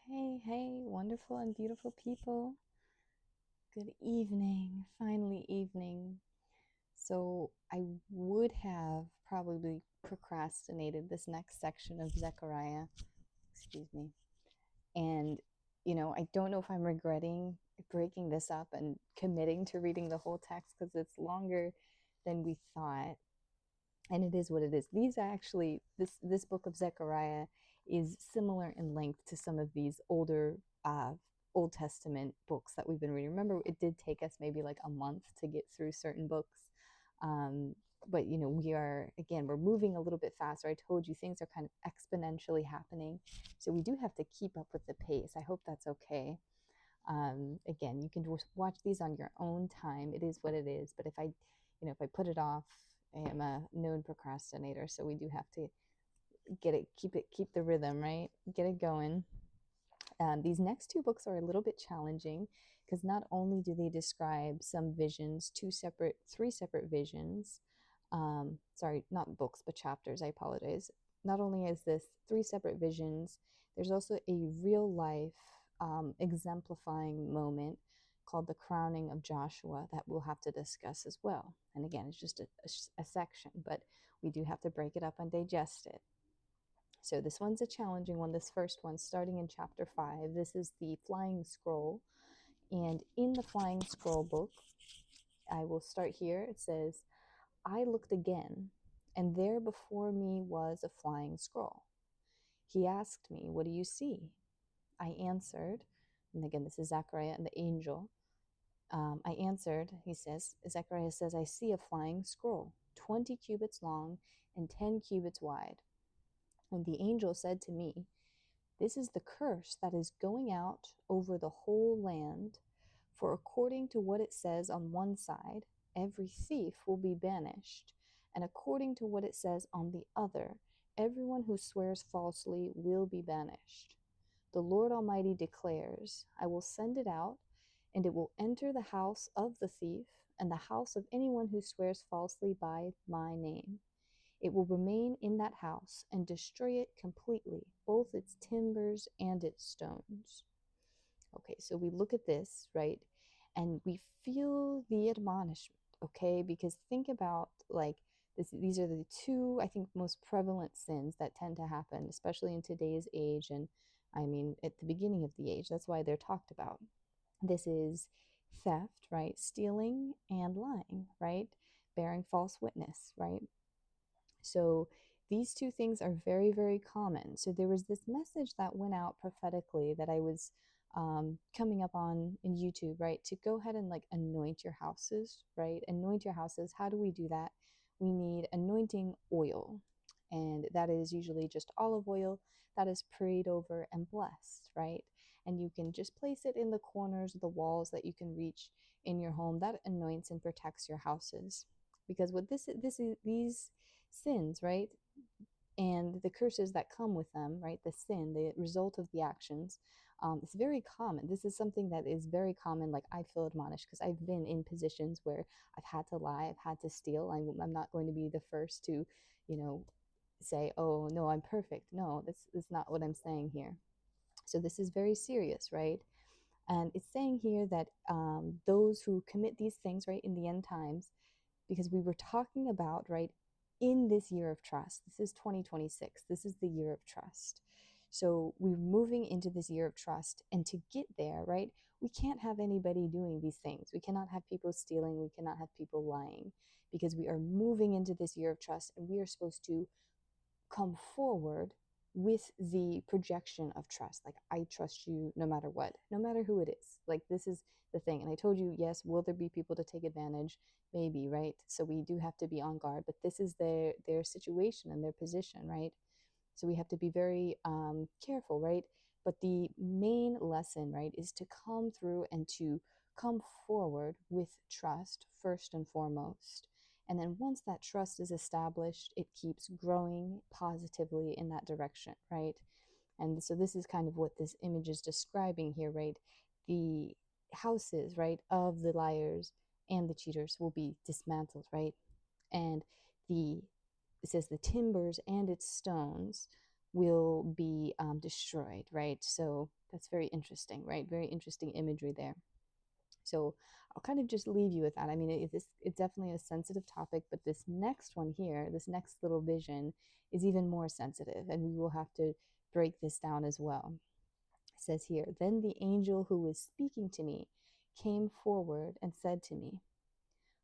Hey, hey, wonderful and beautiful people. Good evening, finally evening. So, I would have probably procrastinated this next section of Zechariah, excuse me. And, I don't know if I'm regretting breaking this up and committing to reading the whole text because it's longer than we thought. And it is what it is. These actually, this book of Zechariah is similar in length to some of these older Old Testament books that we've been reading. Remember, it did take us maybe like a month to get through certain books. Um, but we're moving a little bit faster. I told you things are kind of exponentially happening, so we do have to keep up with the pace. I hope that's okay. Again, you can just watch these on your own time. It is what it is. But if I put it off, I am a known procrastinator. So we do have to keep the rhythm, right? Get it going. These next two books are a little bit challenging because not only do they describe some visions, three separate visions. Sorry, not books, but chapters. I apologize. Not only is this three separate visions, there's also a real life exemplifying moment called the crowning of Joshua that we'll have to discuss as well. And again, it's just a section, but we do have to break it up and digest it. So this one's a challenging one. This first one, starting in chapter 5, this is the flying scroll. And in the flying scroll book, I will start here. It says, I looked again, and there before me was a flying scroll. He asked me, what do you see? I answered, and again, this is Zechariah and the angel. I answered, Zechariah says, I see a flying scroll, 20 cubits long and 10 cubits wide. And the angel said to me, this is the curse that is going out over the whole land. For according to what it says on one side, every thief will be banished. And according to what it says on the other, everyone who swears falsely will be banished. The Lord Almighty declares, I will send it out, and it will enter the house of the thief and the house of anyone who swears falsely by my name. It will remain in that house and destroy it completely, both its timbers and its stones. Okay, so we look at this, right, and we feel the admonishment, okay, because think about like these are the two, I think, most prevalent sins that tend to happen, especially in today's age, and I mean, at the beginning of the age. That's why they're talked about. This is theft, right? Stealing and lying, right? Bearing false witness, right? So these two things are very, very common. So there was this message that went out prophetically that I was coming up on in YouTube, right? To go ahead and like anoint your houses, right? Anoint your houses. How do we do that? We need anointing oil. And that is usually just olive oil that is prayed over and blessed, right? And you can just place it in the corners of the walls that you can reach in your home. That anoints and protects your houses. Because what these sins, right? And the curses that come with them, right? The sin, the result of the actions, it's very common. This is something that is very common. Like I feel admonished because I've been in positions where I've had to lie, I've had to steal. I'm not going to be the first to, say, oh, no, I'm perfect. No, that's not what I'm saying here. So this is very serious, right? And it's saying here that those who commit these things, right, in the end times, because we were talking about, right, in this year of trust, this is 2026, this is the year of trust. So we're moving into this year of trust, and to get there, right, we can't have anybody doing these things. We cannot have people stealing, we cannot have people lying, because we are moving into this year of trust, and we are supposed to come forward with the projection of trust. Like, I trust you no matter what, no matter who it is. Like, this is the thing. And I told you, yes, will there be people to take advantage? Maybe, right? So we do have to be on guard, but this is their situation and their position, right? So we have to be very careful, right? But the main lesson, right, is to come through and to come forward with trust first and foremost. And then once that trust is established, it keeps growing positively in that direction, right? And so this is kind of what this image is describing here, right? The houses, right, of the liars and the cheaters will be dismantled, right? And it says the timbers and its stones will be destroyed, right? So that's very interesting, right? Very interesting imagery there. So I'll kind of just leave you with that. I mean, it's definitely a sensitive topic, but this next one here, this next little vision is even more sensitive, and we will have to break this down as well. It says here, then the angel who was speaking to me came forward and said to me,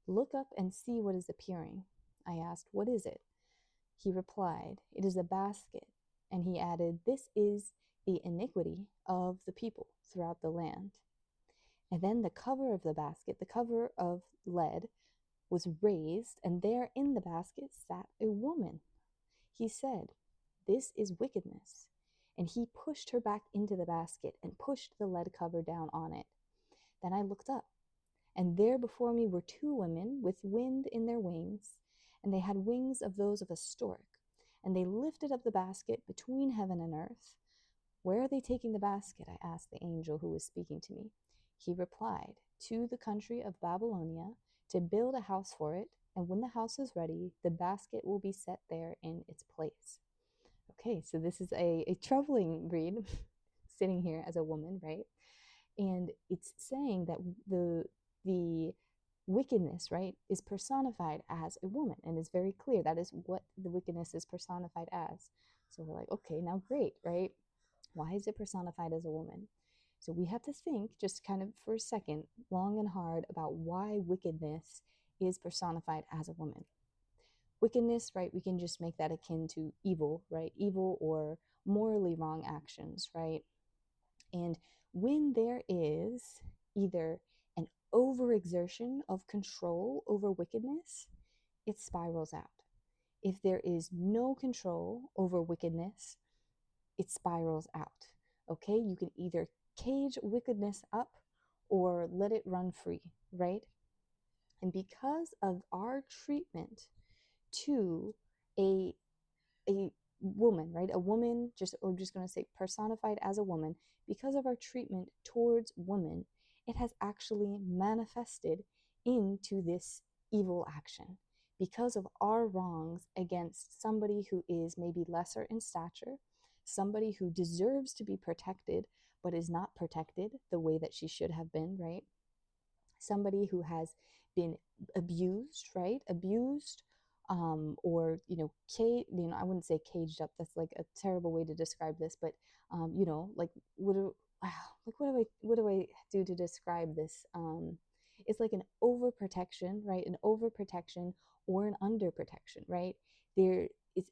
look up and see what is appearing. I asked, what is it? He replied, it is a basket. And he added, this is the iniquity of the people throughout the land. And then the cover of the basket, the cover of lead, was raised, and there in the basket sat a woman. He said, this is wickedness. And he pushed her back into the basket and pushed the lead cover down on it. Then I looked up, and there before me were two women with wind in their wings, and they had wings of those of a stork. And they lifted up the basket between heaven and earth. Where are they taking the basket? I asked the angel who was speaking to me. He replied, to the country of Babylonia, to build a house for it, and when the house is ready, the basket will be set there in its place. Okay, so this is a troubling read, sitting here as a woman, right? And it's saying that the wickedness, right, is personified as a woman, and it's very clear that is what the wickedness is personified as. So we're like, okay, now great, right? Why is it personified as a woman? So we have to think just kind of for a second, long and hard, about why wickedness is personified as a woman. Wickedness, right, we can just make that akin to evil, right? Evil or morally wrong actions, right? And when there is either an overexertion of control over wickedness, it spirals out. If there is no control over wickedness, it spirals out. Okay, you can either cage wickedness up or let it run free, right? And because of our treatment to a a woman, right? A woman, just we're just going to say personified as a woman, because of our treatment towards women, it has actually manifested into this evil action because of our wrongs against somebody who is maybe lesser in stature, somebody who deserves to be protected but is not protected the way that she should have been, right? Somebody who has been abused, right? Abused, or I wouldn't say caged up. That's like a terrible way to describe this, but like what do I do to describe this? It's like an overprotection, right? An overprotection or an underprotection, right? There is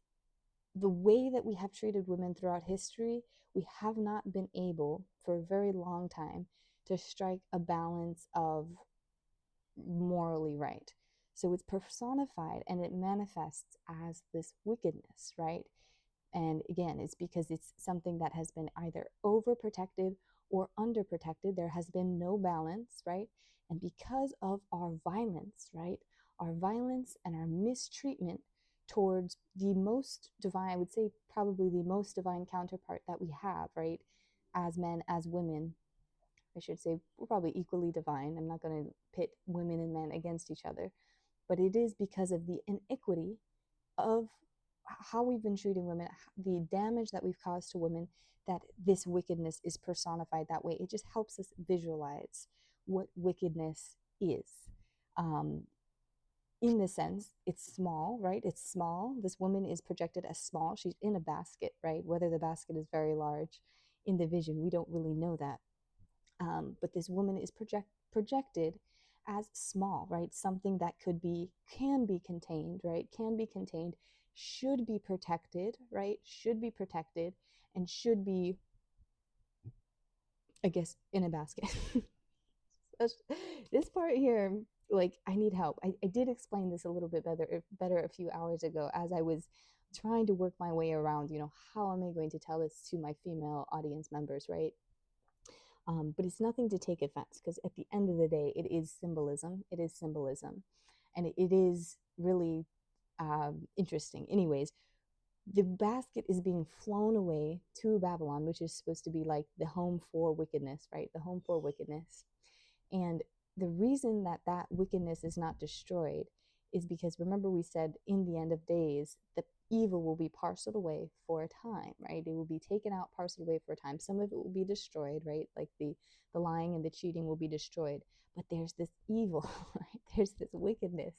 the way that we have treated women throughout history. We have not been able for a very long time to strike a balance of morally right. So it's personified and it manifests as this wickedness, right? And again, it's because it's something that has been either overprotected or underprotected. There has been no balance, right? And because of our violence, right? Our violence and our mistreatment towards the most divine, I would say probably the most divine counterpart that we have, right? As men, as women, I should say, we're probably equally divine. I'm not going to pit women and men against each other, but it is because of the inequity of how we've been treating women, the damage that we've caused to women, that this wickedness is personified that way. It just helps us visualize what wickedness is. In the sense, it's small, right? It's small. This woman is projected as small. She's in a basket, right? Whether the basket is very large in the vision, we don't really know that. But this woman is projected as small, right? Something that can be contained, right? Can be contained, should be protected, right? Should be protected, and should be, I guess, in a basket. This part here, like, I need help. I did explain this a little bit better a few hours ago as I was trying to work my way around, how am I going to tell this to my female audience members, right? But it's nothing to take offense, because at the end of the day, it is symbolism. It is symbolism. And it is really interesting. Anyways, the basket is being flown away to Babylon, which is supposed to be like the home for wickedness, right? The home for wickedness. And the reason that that wickedness is not destroyed is because remember we said in the end of days, the evil will be parceled away for a time, right? It will be taken out, parceled away for a time. Some of it will be destroyed, right? Like the lying and the cheating will be destroyed. But there's this evil, right? There's this wickedness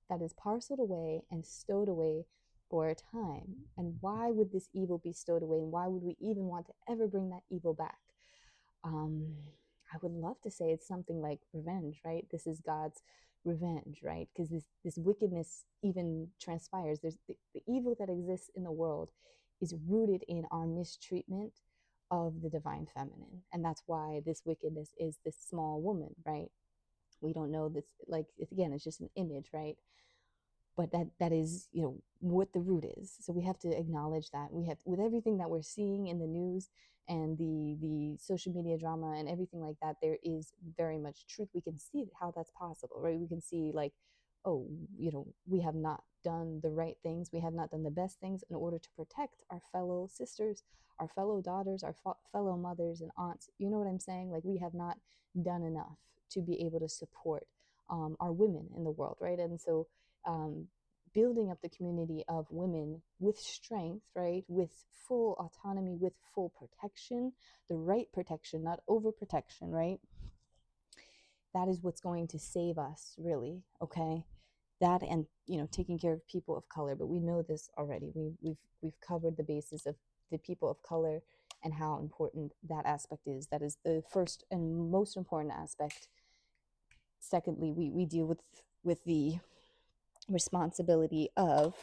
that is parceled away and stowed away for a time. And why would this evil be stowed away? And why would we even want to ever bring that evil back? um I would love to say it's something like revenge, right? This is God's revenge, right? Because this wickedness even transpires. There's the evil that exists in the world is rooted in our mistreatment of the divine feminine, and that's why this wickedness is this small woman, right? We don't know this, like, again, it's just an image, right? But that is, what the root is. So we have to acknowledge that. We have, with everything that we're seeing in the news and the social media drama and everything like that, there is very much truth. We can see how that's possible, right? We can see, like, oh, we have not done the right things, we have not done the best things in order to protect our fellow sisters, our fellow daughters, our fellow mothers and aunts. You know what I'm saying? Like, we have not done enough to be able to support our women in the world, right? And so um, building up the community of women with strength, right, with full autonomy, with full protection, the right protection, not overprotection, right? That is what's going to save us, really. Okay, that, and taking care of people of color. But we know this already. We've covered the basis of the people of color and how important that aspect is. That is the first and most important aspect. Secondly, we deal with the responsibility of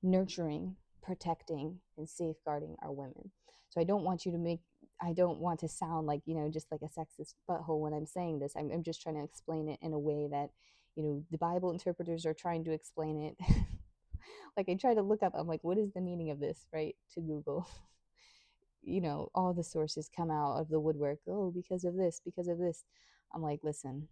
nurturing, protecting, and safeguarding our women. So I don't want to sound like, just like a sexist butthole when I'm saying this. I'm just trying to explain it in a way that, the Bible interpreters are trying to explain it. Like, I try to look up, I'm like, what is the meaning of this, right? To Google. All the sources come out of the woodwork. Oh, because of this, because of this. I'm like, listen,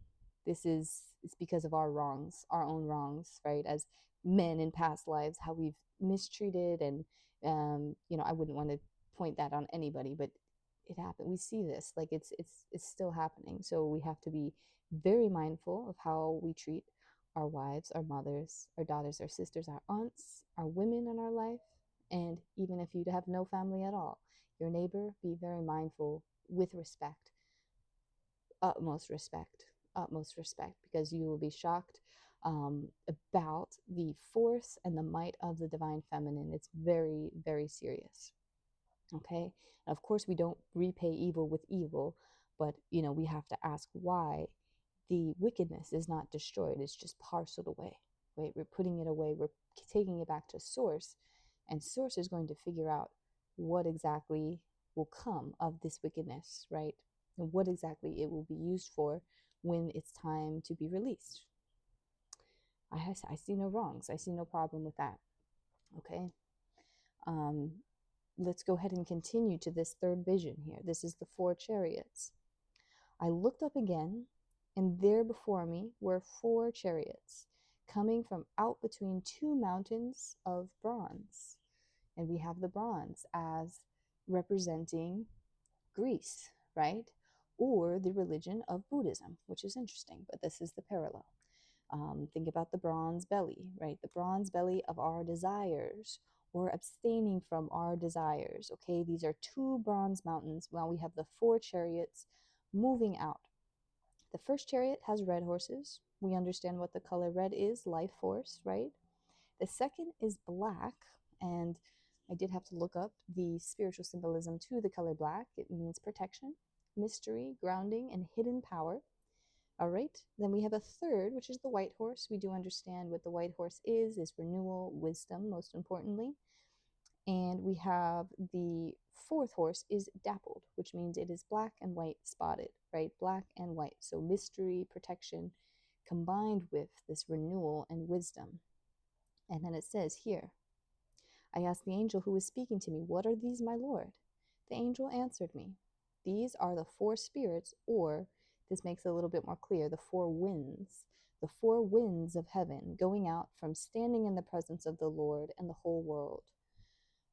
it's because of our wrongs, our own wrongs, right? As men in past lives, how we've mistreated, and I wouldn't want to point that on anybody, but it happened. We see this, like, it's still happening. So we have to be very mindful of how we treat our wives, our mothers, our daughters, our sisters, our aunts, our women in our life. And even if you have no family at all, your neighbor, be very mindful, with respect, utmost respect, utmost respect, because you will be shocked about the force and the might of the divine feminine. It's very, very serious. Okay. And of course, we don't repay evil with evil, but we have to ask why the wickedness is not destroyed. It's just parceled away, right? We're putting it away. We're taking it back to source, and source is going to figure out what exactly will come of this wickedness, right? And what exactly it will be used for when it's time to be released. I see no wrongs. I see no problem with that. Okay. Um, let's go ahead and continue to this third vision here. This is the 4 chariots. I looked up again, and there before me were 4 chariots coming from out between 2 mountains of bronze. And we have the bronze as representing Greece, right? Or the religion of Buddhism, which is interesting, but this is the parallel. Think about the bronze belly, right? The bronze belly of our desires, or abstaining from our desires. Okay, these are 2 bronze mountains. Well, we have the 4 chariots moving out. The first chariot has red horses. We understand what the color red is, life force, right? The second is black, and I did have to look up the spiritual symbolism to the color black. It means protection, mystery, grounding, and hidden power. All right, then we have a third, which is the white horse. We do understand what the white horse is renewal, wisdom, most importantly. And we have the fourth horse is dappled, which means it is black and white spotted, right? Black and white. So mystery, protection, combined with this renewal and wisdom. And then it says here, I asked the angel who was speaking to me, what are these, my Lord? The angel answered me, these are the 4 spirits, or this makes it a little bit more clear, the 4 winds, the 4 winds of heaven going out from standing in the presence of the Lord and the whole world.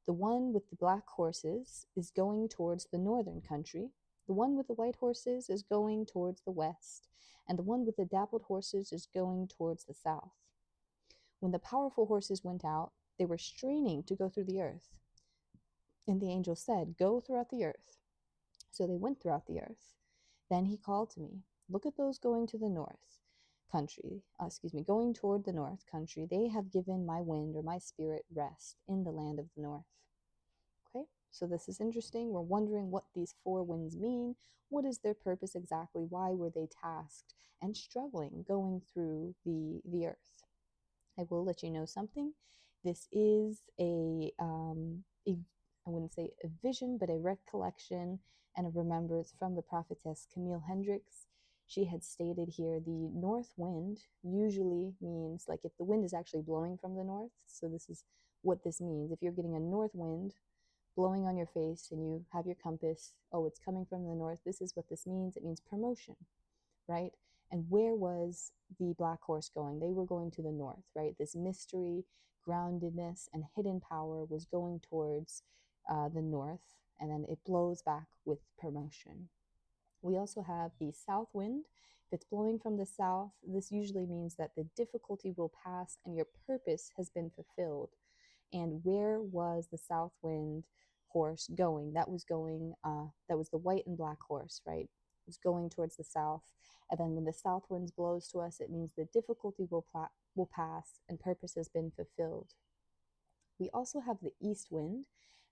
The one with the black horses is going towards the northern country. The one with the white horses is going towards the west, and the one with the dappled horses is going towards the south. When the powerful horses went out, they were straining to go through the earth. And the angel said, "Go throughout the earth." So they went throughout the earth. Then he called to me, "Look at those going to the north country, going toward the north country. They have given my wind or my spirit rest in the land of the north." Okay, so this is interesting. We're wondering what these four winds mean. What is their purpose exactly? Why were they tasked and struggling going through the earth? I will let you know something. This is I wouldn't say a vision, but a recollection and a remembrance from the prophetess Camille Hendricks. She had stated here the north wind usually means, like, if the wind is actually blowing from the north. So this is what this means. If you're getting a north wind blowing on your face and you have your compass, oh, it's coming from the north, this is what this means. It means promotion, right? And where was the black horse going? They were going to the north, right? This mystery, groundedness, and hidden power was going towards the north, and then it blows back with promotion. We also have the south wind. If it's blowing from the south, this usually means that the difficulty will pass and your purpose has been fulfilled. And where was the south wind horse going? That was the white and black horse, right? It was going towards the south. And then when the south winds blows to us, it means the difficulty will pass and purpose has been fulfilled. We also have the east wind.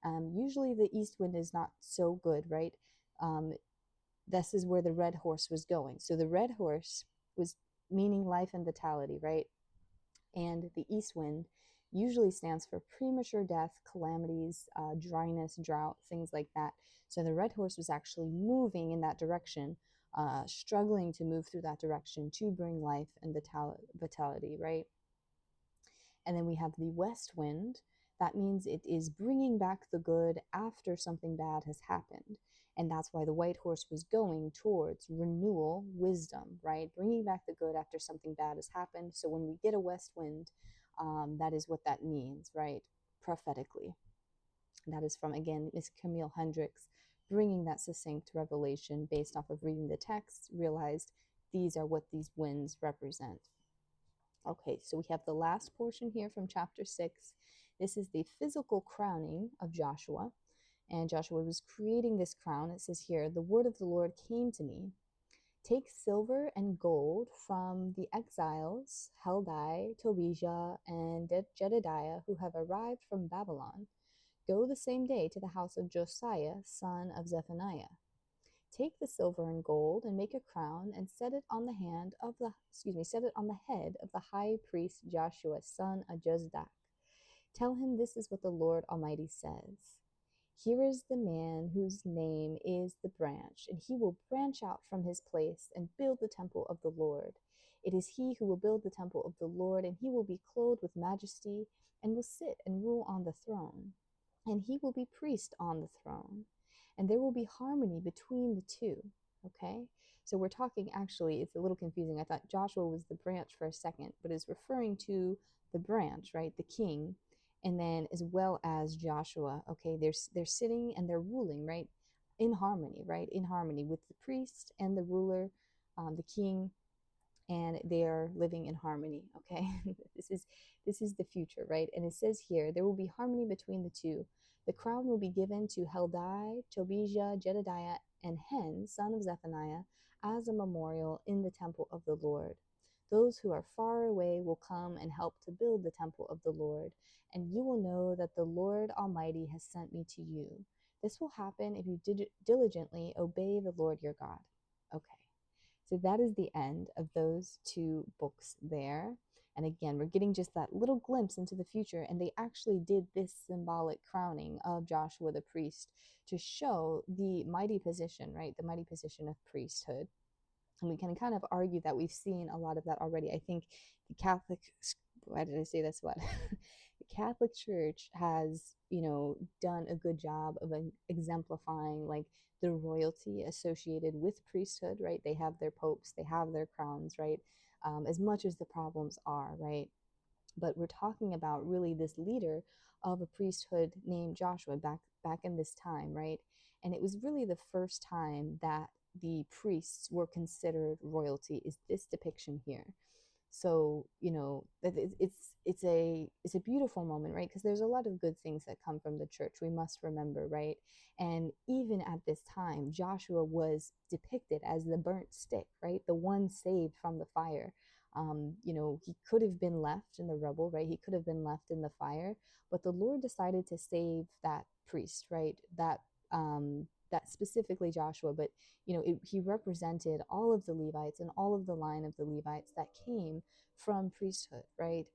Usually the east wind is not so good, right? This is where the red horse was going. So the red horse was meaning life and vitality, right? And the east wind usually stands for premature death, calamities, dryness, drought, things like that. So the red horse was actually moving in that direction, struggling to move through that direction to bring life and vitality, right? And then we have the west wind. That means it is bringing back the good after something bad has happened. And that's why the white horse was going towards renewal, wisdom, right? Bringing back the good after something bad has happened. So when we get a west wind, that is what that means, right? Prophetically. That is from, again, Miss Camille Hendricks, bringing that succinct revelation based off of reading the text, realized these are what these winds represent. Okay, so we have the last portion here from chapter 6. This is the physical crowning of Joshua. And Joshua was creating this crown. It says here, "The word of the Lord came to me. Take silver and gold from the exiles, Heldai, Tobijah, and Jedediah, who have arrived from Babylon. Go the same day to the house of Josiah, son of Zephaniah. Take the silver and gold and make a crown and set it on the head of the high priest Joshua, son of Jozadak. Tell him this is what the Lord Almighty says. Here is the man whose name is the branch, and he will branch out from his place and build the temple of the Lord. It is he who will build the temple of the Lord, and he will be clothed with majesty and will sit and rule on the throne. And he will be priest on the throne. And there will be harmony between the two." Okay? So we're talking, actually, it's a little confusing. I thought Joshua was the branch for a second, but it's referring to the branch, right? The king, and then as well as Joshua. Okay, they're sitting and they're ruling, right? In harmony, right? In harmony with the priest and the ruler, the king, and they are living in harmony. Okay, this is the future, right? And it says here there will be harmony between the two. The crown will be given to Heldai, Tobijah, Jedediah, and Hen, son of Zephaniah, as a memorial in the temple of the Lord. Those who are far away will come and help to build the temple of the Lord, and you will know that the Lord Almighty has sent me to you. This will happen if you diligently obey the Lord your God. Okay. So that is the end of those two books there. And again, we're getting just that little glimpse into the future. And they actually did this symbolic crowning of Joshua the priest to show the mighty position, right? The mighty position of priesthood. And we can kind of argue that we've seen a lot of that already. I think the Catholic, why did I say this? What? The Catholic Church has, done a good job of exemplifying, like, the royalty associated with priesthood, right? They have their popes, they have their crowns, right? As much as the problems are, right? But we're talking about really this leader of a priesthood named Joshua back in this time, right? And it was really the first time that the priests were considered royalty, is this depiction here. So it's a beautiful moment, right? Because there's a lot of good things that come from the church, we must remember, right? And even at this time, Joshua was depicted as the burnt stick, right? The one saved from the fire. He could have been left in the rubble, right? He could have been left in the fire, but the Lord decided to save that priest, right? That specifically Joshua, but he represented all of the Levites and all of the line of the Levites that came from priesthood, right?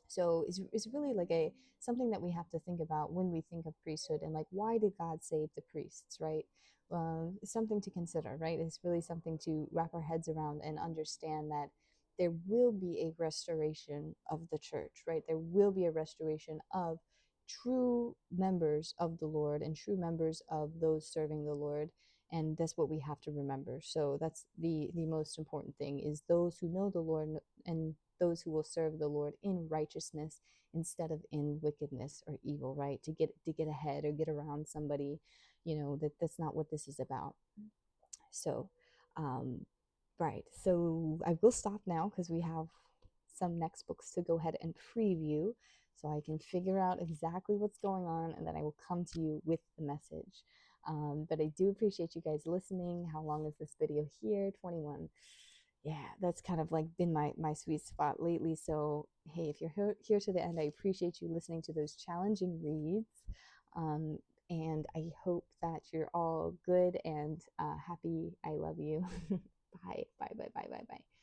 So it's really like a something that we have to think about when we think of priesthood, and like, why did God save the priests, right? It's something to consider, right? It's really something to wrap our heads around and understand that there will be a restoration of the church, right? There will be a restoration of true members of the Lord and true members of those serving the Lord. And that's what we have to remember. So that's the most important thing, is those who know the Lord and those who will serve the Lord in righteousness instead of in wickedness or evil, right? To get ahead or get around somebody, that's not what this is about. So, um, right. So I will stop now because we have some next books to go ahead and preview, so I can figure out exactly what's going on, and then I will come to you with the message. But I do appreciate you guys listening. How long is this video here? 21. Yeah, that's kind of like been my sweet spot lately. So hey, if you're here to the end, I appreciate you listening to those challenging reads. Um, and I hope that you're all good and happy. I love you. Bye, bye, bye, bye, bye, bye.